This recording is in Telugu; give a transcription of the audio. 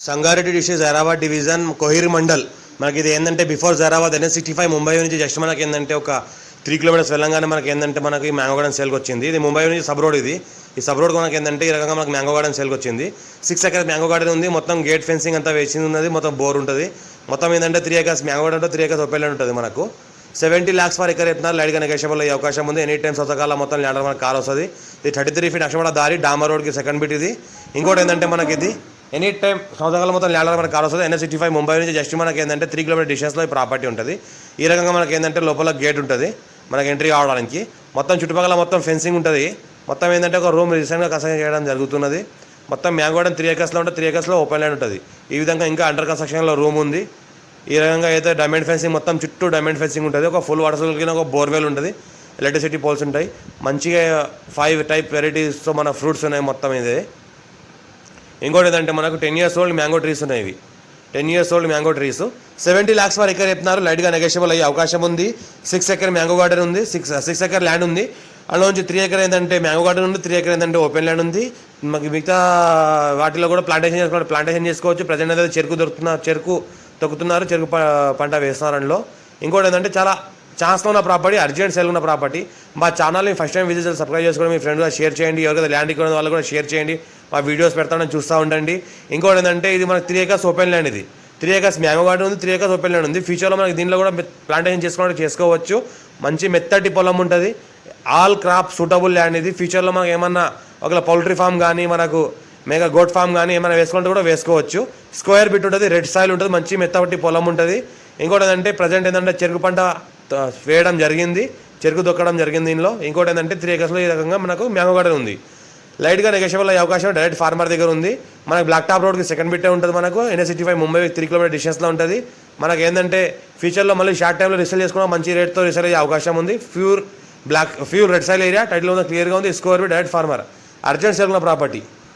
Sangareddy district Zaheerabad division Kohir mandal. మనకి ఇది ఏంటంటే బిఫోర్ జైరాబాద్ NH65 ముంబై నుంచి జస్ట్ మనకి ఏంటంటే ఒక 3 కిలోమీటర్స్ వెళ్ళంగానే మనకి ఏంటంటే మనకి మ్యాంగో గార్డెన్ సేల్కి వచ్చింది. ఇది ముంబై నుంచి సబ్ రోడ్. ఈ సబ్ రోడ్ మనకి ఏంటంటే ఈ రకంగా మనకి మ్యాంగో గార్డెన్ సేల్కి వచ్చింది. 6 ఎకర్స్ మ్యాంగో గార్డెన్ ఉంది. మొత్తం గేట్ ఫెన్సింగ్ అంతా వేసింది ఉన్నది. మొత్తం బోర్ ఉంటుంది. మొత్తం ఏంటంటే 3 ఎకర్స్ మ్యాంగో గార్డెన్ ఉంటుంది, 3 ఎకర్స్ ఓపెన్ ల్యాండ్ ఉంటుంది. మనకు 70 lakhs ఫర్ ఎకర్ చెప్తున్నారు. లైట్గా నెగోషియబుల్ అయ్యే అవకాశం ఉంది. ఎనీ టైం సొంతకాల మొత్తం ల్యాండ్ మనకు కార్ వస్తుంది. ఇది 33 feet అక్షమడ దారి డామర్ రోడ్కి సెకండ్ బిట్ ఇది. ఇంకోటి ఏంటంటే మనకి ఇది ఎనీ టైం సంవత్సరాల మొత్తం ల్యాండ్ మనకు కార్ వస్తుంది. NH65 ముంబై నుంచి జస్ట్ మనకి ఏంటంటే 3 కిలోమీటర్ డిస్టెన్స్లో ఈ ప్రాపర్టీ ఉంటుంది. ఈ రకంగా మనకి ఏంటంటే లోపల గేట్ ఉంటుంది మనకి ఎంట్రీ కావడానికి. మొత్తం చుట్టుపక్కల మొత్తం ఫెన్సింగ్ ఉంటుంది. మొత్తం ఏంటంటే ఒక రూమ్ రీసెంట్గా కన్స్ట్రక్షన్ చేయడం జరుగుతున్నది. మొత్తం మ్యాంగో గార్డెన్ 3 ఎకర్స్లో ఉంటుంది. 3 ఎకర్స్లో ఓపెన్ ల్యాండ్ ఉంటుంది. ఈ విధంగా ఇంకా అండర్ కన్స్ట్రక్షన్లో రూమ్ ఉంది. ఈ రకంగా అయితే డైమండ్ ఫెన్సింగ్ మొత్తం చుట్టూ డైమండ్ ఫెన్సింగ్ ఉంటుంది. ఒక ఫుల్ వాటర్ సర్కిల్ ఒక బోర్వెల్ ఉంటుంది. ఎలక్ట్రిసిటీ పోల్స్ ఉంటాయి. మంచిగా 5 టైప్ వెరైటీస్తో మన ఫ్రూట్స్ ఉన్నాయి మొత్తం ఇది. ఇంకోటి ఏంటంటే మనకు 10 years old మ్యాంగో ట్రీస్ ఉన్నాయి. ఇవి 10 years old mango trees 70 lakhs for acre చెప్తున్నారు. లైట్గా నెగోషియబుల్ అయ్యే అవకాశం ఉంది. 6 ఎకర్ మ్యాంగో గార్డెన్ ఉంది. 6 ఎకర్ ల్యాండ్ ఉంది. అందులోంచి 3 ఎకర్ ఏంటంటే మ్యాంగో గార్డెన్ ఉంది, 3 ఎకర్ ఏంటంటే ఓపెన్ ల్యాండ్ ఉంది. మనకి మిగతా వాటిలో కూడా ప్లాంటేషన్ చేసుకోవచ్చు. ప్రజెంట్ అయితే చెరుకు తొక్కుతున్నారు, చెరుకు పంట వేస్తున్నారు అందులో. ఇంకోటి ఏంటంటే చాలా ఛాన్స్లో ఉన్న ప్రాపర్టీ, అర్జెంట్ సేల్ ఉన్న ప్రాపర్టీ. మా ఛానల్ని ఫస్ట్ టైం విజిట్ చేసి సబ్స్క్రైబ్ చేసుకోండి. మీ ఫ్రెండ్గా షేర్ చేయండి. ఎవరికైతే ల్యాండ్ ఇక్కడ వాళ్ళు కూడా షేర్ చేయండి. మా వీడియోస్ పెడతామని చూస్తూ ఉండండి. ఇంకోటి ఏంటంటే ఇది మనకి 3 ఎకర్స్ ఓపెన్ ల్యాండ్. ఇది 3 ఎకర్స్ మ్యాంగో గార్డెన్ ఉంది, 3 ఎకర్స్ ఓపెన్ ల్యాండ్ ఉంది. ఫ్యూచర్లో మనకి దీనిలో కూడా ప్లాంటేషన్ చేసుకోవచ్చు. మంచి మెత్తటి పొలం ఉంటుంది. ఆల్ క్రాప్ సూటబుల్ ల్యాండ్ ఇది. ఫ్యూచర్లో మనకు ఏమన్నా ఒకవేళ పౌల్ట్రీ ఫామ్ కానీ మనకు మెగా గోట్ ఫామ్ కానీ ఏమైనా వేసుకుంటే కూడా వేసుకోవచ్చు. స్క్వేర్ బిట్ ఉంటుంది, రెడ్ సాయిల్ ఉంటుంది, మంచి మెత్తటి పొలం ఉంటుంది. ఇంకోటి ఏంటంటే ప్రజెంట్ ఏంటంటే చెరుకు పంట వేయడం జరిగింది, చెరుకు దొక్కడం జరిగింది దీనిలో. ఇంకోటి ఏంటంటే 3 ఎకర్స్లో ఈ రకంగా మనకు మ్యాంగో గార్డెన్ ఉంది. లైట్గా నెగోషియబుల్ అయ్యే అవకాశం డైరెక్ట్ ఫార్మర్ దగ్గర ఉంది. మనకు బ్లాక్ టాప్ రోడ్కి సెకండ్ బిట్టే ఉంటుంది. మనకు NH65 ముంబై 3 కిలోమీటర్ డిస్టెన్స్లో ఉంటుంది. మనకు ఏంటంటే ఫ్యూచర్లో మళ్ళీ షార్ట్ టైంలో రిసెల్ చేసుకున్న మంచి రేట్తో రిసెల్ అయ్యే అవకాశం ఉంది. Pure red soil area, title ఉంది, క్లియర్గా ఉంది. స్కోర్ బి డైరెక్ట్ ఫార్మర్, అర్జెంట్ సేల్ ఉన్న ప్రాపర్టీ.